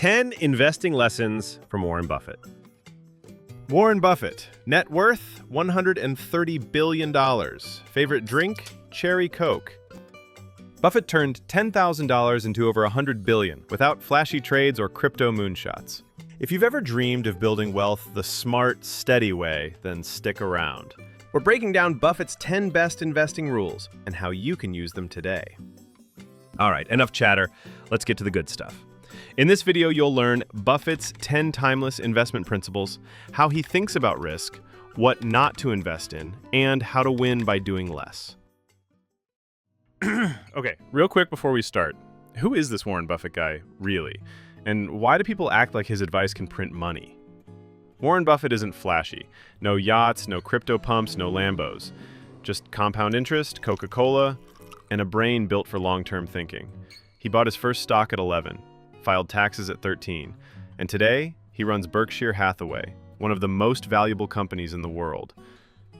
10 investing lessons from Warren Buffett. Warren Buffett, net worth $130 billion. Favorite drink, cherry Coke. Buffett turned $10,000 into over $100 billion without flashy trades or crypto moonshots. If you've ever dreamed of building wealth the smart, steady way, then stick around. We're breaking down Buffett's 10 best investing rules and how you can use them today. All right, enough chatter. Let's get to the good stuff. In this video, you'll learn Buffett's 10 timeless investment principles, how he thinks about risk, what not to invest in, and how to win by doing less. Okay, real quick before we start, who is this Warren Buffett guy, really? And why do people act like his advice can print money? Warren Buffett isn't flashy. No yachts, no crypto pumps, no Lambos. Just compound interest, Coca-Cola, and a brain built for long-term thinking. He bought his first stock at 11, filed taxes at 13, and today he runs Berkshire Hathaway, one of the most valuable companies in the world.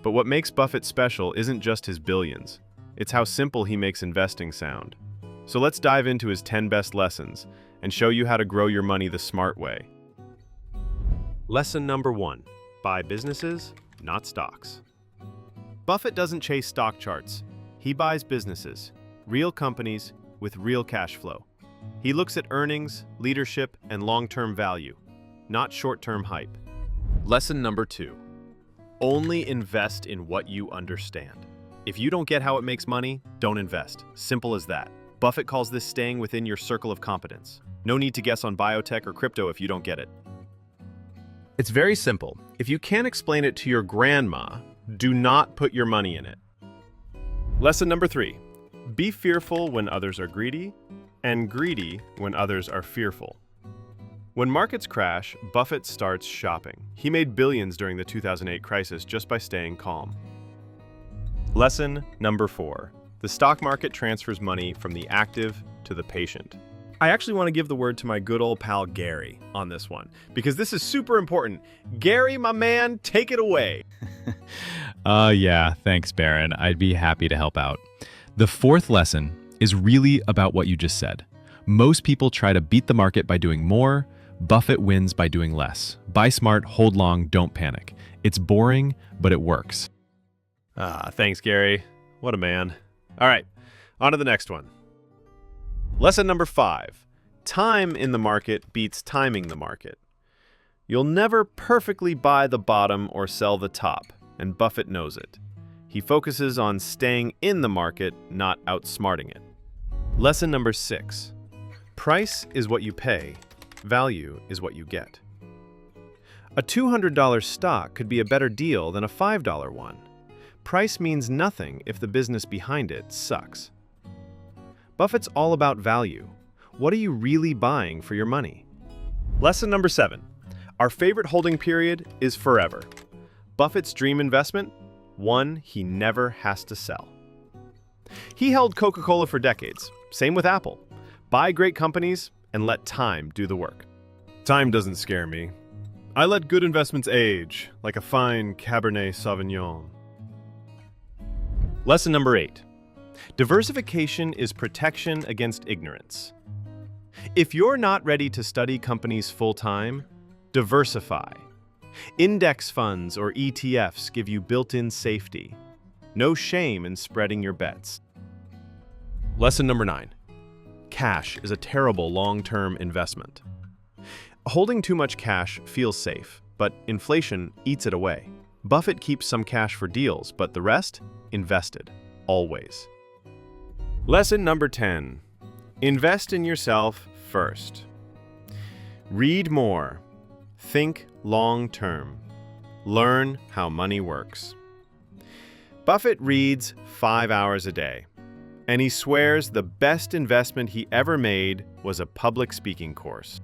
But what makes Buffett special isn't just his billions. It's how simple he makes investing sound. So let's dive into his 10 best lessons and show you how to grow your money the smart way. Lesson number 1. Buy businesses, not stocks. Buffett doesn't chase stock charts. He buys businesses, real companies with real cash flow. He looks at earnings, leadership, and long-term value, not short-term hype. Lesson number 2. Only invest in what you understand. If you don't get how it makes money, don't invest. Simple as that. Buffett calls this staying within your circle of competence. No need to guess on biotech or crypto if you don't get it. It's very simple. If you can't explain it to your grandma, do not put your money in it. Lesson number 3. Be fearful when others are greedy, and greedy when others are fearful. When markets crash, Buffett starts shopping. He made billions during the 2008 crisis just by staying calm. Lesson number 4. The stock market transfers money from the active to the patient. I actually want to give the word to my good old pal Gary on this one, because this is super important. Gary, my man, take it away. Yeah, thanks, Baron. I'd be happy to help out. The 4th lesson is really about what you just said. Most people try to beat the market by doing more. Buffett wins by doing less. Buy smart, hold long, don't panic. It's boring, but it works. Thanks, Gary. What a man. All right, on to the next one. Lesson number 5. Time in the market beats timing the market. You'll never perfectly buy the bottom or sell the top, and Buffett knows it. He focuses on staying in the market, not outsmarting it. Lesson number 6. Price is what you pay. Value is what you get. A $200 stock could be a better deal than a $5 one. Price means nothing if the business behind it sucks. Buffett's all about value. What are you really buying for your money? Lesson number 7. Our favorite holding period is forever. Buffett's dream investment? One he never has to sell. He held Coca-Cola for decades. Same with Apple. Buy great companies and let time do the work. Time doesn't scare me. I let good investments age, like a fine Cabernet Sauvignon. Lesson number 8. Diversification is protection against ignorance. If you're not ready to study companies full-time, diversify. Index funds or ETFs give you built-in safety. No shame in spreading your bets. Lesson number 9. Cash is a terrible long-term investment. Holding too much cash feels safe, but inflation eats it away. Buffett keeps some cash for deals, but the rest, invested, always. Lesson number 10. Invest in yourself first. Read more. Think long-term. Learn how money works. Buffett reads 5 hours a day, and he swears the best investment he ever made was a public speaking course.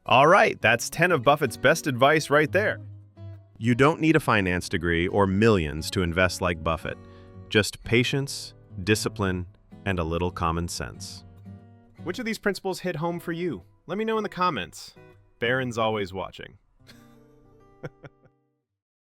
All right, that's 10 of Buffett's best advice right there. You don't need a finance degree or millions to invest like Buffett. Just patience, discipline, and a little common sense. Which of these principles hit home for you? Let me know in the comments. Baron's always watching.